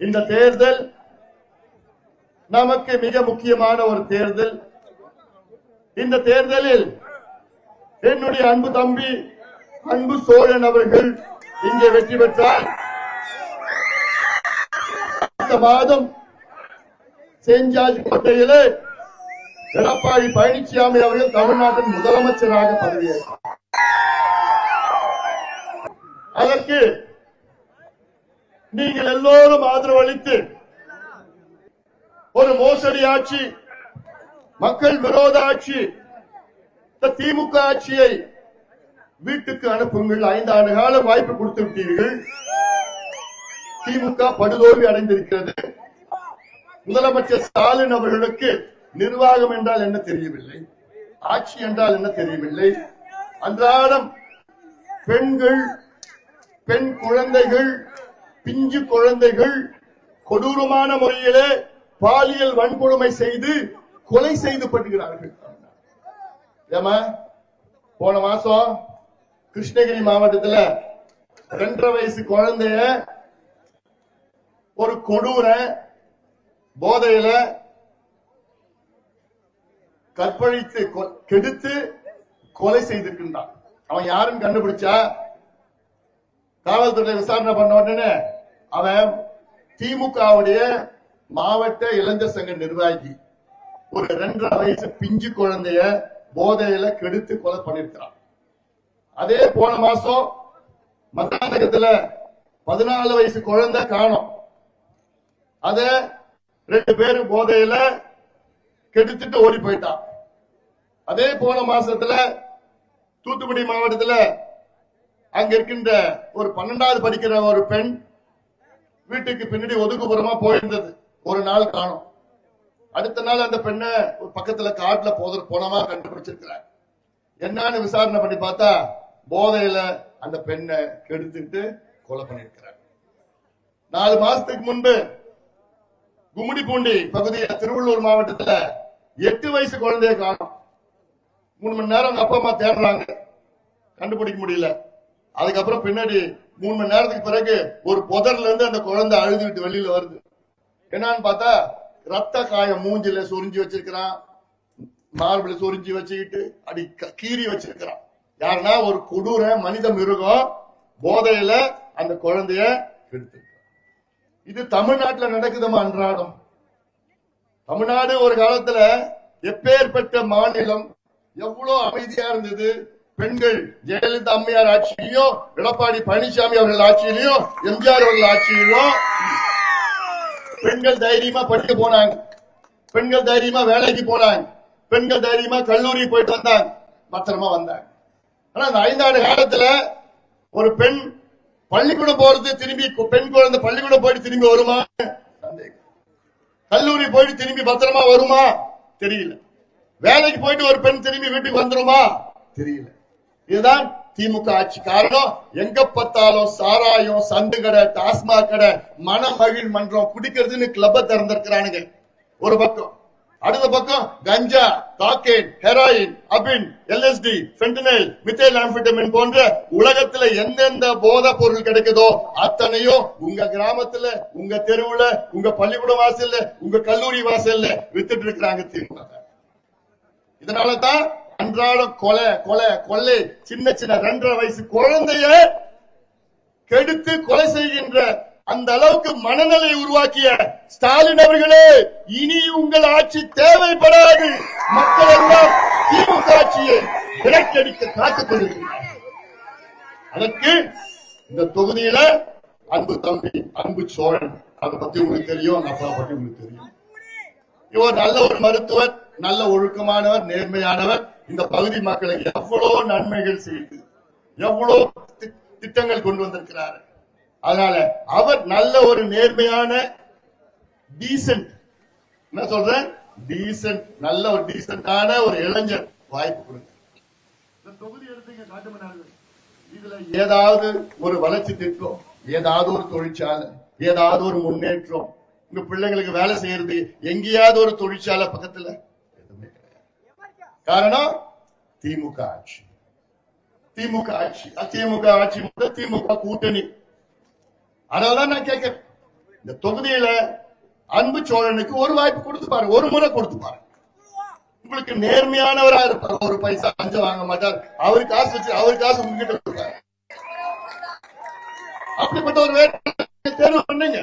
இந்த தேர்தல் நமக்கு மிக முக்கியமான ஒரு தேர்தல். இந்த தேர்தலில் என்னுடைய அன்பு தம்பி அன்பு சோழன் அவர்கள் இங்கே வெற்றி பெற்றார். இந்த மாதம் செயின்ட் ஜார்ஜ் கோட்டையிலே எடப்பாடி பழனிசாமி அவர்கள் தமிழ்நாட்டின் முதலமைச்சராக பதவியேற்றார். அதற்கு நீங்கள் எல்லோரும் ஆதரவு அளித்து ஒரு மோசடி ஆட்சி, மக்கள் விரோத ஆட்சி, திமுக ஆட்சியை வீட்டுக்கு அனுப்புங்கள். 5 ஆண்டு காலம் வாய்ப்பு கொடுத்து விட்டீர்கள். திமுக படுதோல்வி அடைந்திருக்கிறது. முதலமைச்சர் ஸ்டாலின் அவர்களுக்கு நிர்வாகம் என்றால் என்ன தெரியவில்லை, ஆட்சி என்றால் என்ன தெரியவில்லை. அன்றாடம் பெண்கள், பெண் குழந்தைகள், பிஞ்சு குழந்தைகள் கொடூரமான முறையிலே பாலியல் வன்கொடுமை செய்து கொலை செய்யப்படுகிறார்கள். போன மாசம் கிருஷ்ணகிரி மாவட்டத்தில் 2.5 வயசு குழந்தைய ஒரு கொடூர போதையில கற்பழித்து கெடுத்து கொலை செய்திருக்கின்றான். அவன் யாருன்னு கண்டுபிடிச்சா காவல்துறை விசாரணை பண்ண உடனே அவன் திமுகவுடைய மாவட்ட இளைஞர் சங்க நிர்வாகி. ஒரு 2.5 வயசு பிஞ்சு குழந்தைய போதையில கெடுத்து கொலை பண்ணிருக்கிறான். அதே போன மாசம் மதுராந்தகத்துல 14 வயசு குழந்தை காணோம். அத 2 பேரும் போதையில கெடுத்துட்டு ஓடி போயிட்டான். அதே போன மாசத்துல தூத்துக்குடி மாவட்டத்துல அங்க இருக்கின்ற ஒரு 12வது படிக்கிற ஒரு பெண் வீட்டுக்கு பின்னாடி ஒதுக்குப்புறமா போயிருந்தது. ஒரு நாள் காணும். அடுத்த நாள் அந்த பெண்ணை ஒரு பக்கத்துல காட்டுல போனமா கண்டுபிடிச்சிருக்கிறார். என்னன்னு விசாரணை பண்ணி பார்த்தா போதையில அந்த பெண்ணை கெடுத்துட்டு கொலை பண்ணிருக்கிறார். 4 மாசத்துக்கு முன்பு கும்மிடிப்பூண்டி பகுதியில் திருவள்ளூர் மாவட்டத்துல 8 வயசு குழந்தைய காணும். 3 மணி நேரம் அப்பா அம்மா தேடுறாங்க, கண்டுபிடிக்க முடியல. அதுக்கப்புறம் பின்னாடி 3 மணி நேரத்துக்கு பிறகு ஒரு புதர்ல இருந்து அந்த குழந்தை அழுதுகிட்டு வெளியில வருது. என்னன்னு பார்த்தா ரத்த காயம் மூஞ்சில சொரிஞ்சு வச்சிருக்கிறான், மார்பிள சொரிஞ்சு வச்சுக்கிட்டு அடி கீறி வச்சிருக்கிறான். யாருன்னா ஒரு கொடூர மனித மிருகம் போதையில அந்த குழந்தைய கெடுத்து. இது தமிழ்நாட்டில் நடக்குதுமா அன்றாடம். தமிழ்நாடு ஒரு காலத்துல எப்பேற்பட்ட மாநிலம், எவ்வளவு அமைதியா இருந்தது. பெண்கள் ஜெயலலிதா அம்மையார் ஆட்சியிலையும் எடப்பாடி பழனிசாமி அவர்கள் ஆட்சியிலையும் எம்ஜிஆர் அவர்கள் ஆட்சியிலும் பெண்கள் தைரியமா படிக்க போனாங்க, பெண்கள் தைரியமா வேலைக்கு போனாங்க, பெண்கள் தைரியமா கல்லூரி போயிட்டு வந்தாங்க, பத்திரமா வந்தாங்க. ஆனா இந்த 5 ஆண்டு காலத்துல ஒரு பெண் பள்ளிக்கூடம் போறது திரும்பி பெண் குழந்தை பள்ளிக்கூடம் போயிட்டு திரும்பி வருமா சந்தேகம். கல்லூரி போயிட்டு திரும்பி பத்திரமா வருமா தெரியல. வேலைக்கு போயிட்டு ஒரு பெண் திரும்பி வீட்டுக்கு வந்துருமா தெரியல. இதுதான் திமுக ஆட்சி. காரணம் எங்க பார்த்தாலும் சாராயம், சந்து கடை, டாஸ்மாக் கடை, மனமகிழ் மன்றம், குடிக்கிறதுன்னு கிளப்ப திறந்திருக்கிறானுங்க ஒரு பக்கம். அடுத்த பக்கம் கஞ்சா, காக்கேன், ஹெராயின், அபின், எல்எஸ்டி, ஃபென்டனைல், மித்தைல் ஆம்பெட்டமின் போன்ற உலகத்துல எந்தெந்த போதை பொருள் கிடைக்குதோ அத்தனையும் உங்க கிராமத்துல, உங்க தெருவுல, உங்க பள்ளிக்கூட வாசல்ல, உங்க கல்லூரி வாசல்ல வித்துட்டு இருக்கிறாங்க திமுக. இதனாலதான் அன்றாடம் கொலை கொலை கொள்ளை, சின்ன சின்ன 2.5 வயசு குழந்தைய கெடுத்து கொலை செய்கின்ற அந்த அளவுக்கு மனநிலை உருவாக்கிய ஸ்டாலின் அவர்களே, இனி உங்கள் ஆட்சி தேவைப்படாது. மக்கள் எல்லாம் திமுக ஆட்சியை விலக்கடிக்க காத்துக் கொண்டிருக்கிறார். அதற்கு இந்த தொகுதியில அன்பு தம்பி அன்பு சோழன், அதை பத்தி உங்களுக்கு தெரியும், அந்த அப்பா பத்தி உங்களுக்கு தெரியும். இவர் நல்ல ஒரு மருத்துவர், நல்ல ஒழுக்கமானவர், நேர்மையானவர். இந்த பகுதி மக்களுக்கு எவ்வளவு நன்மைகள் செய்து எவ்வளவு திட்டங்கள் கொண்டு வந்திருக்கிறார். அதனால அவர் நல்ல ஒரு நேர்மையான டீசன்ட், என்ன சொல்றேன், டீசன்ட், நல்ல ஒரு டீசன்டான ஒரு இளைஞர். வாய்ப்பு கொடுங்க. இந்த தொகுதி எடுத்தீங்க காட்டுமன்னார், இதுல ஏதாவது ஒரு வளர்ச்சி திட்டம், ஏதாவது ஒரு தொழிற்சாலை, ஏதாவது ஒரு முன்னேற்றம், உங்க பிள்ளைங்களுக்கு வேலை செய்யறது எங்கேயாவது ஒரு தொழிற்சாலை பக்கத்துல எதுவுமே கிடையாது. காரணம் திமுக ஆட்சி. திமுக ஆட்சி, திமுக ஆட்சி, திமுக கூட்டணி. அதனாலதான் நான் கேட்கிறேன், இந்த தொகுதியில அன்பு சோழனுக்கு ஒரு வாய்ப்பு கொடுத்து பாரு, ஒரு முறை கொடுத்து பாரு. உங்களுக்கு நேர்மையானவரா இருப்பார், ஒரு பைசா லஞ்சம் வாங்க மாட்டார், அவரு காசு வச்சு அவரு காசு உங்ககிட்ட கொடுப்பாரு. அப்படிப்பட்ட ஒரு வேட்பாளரை தேர்வு பண்ணுங்க.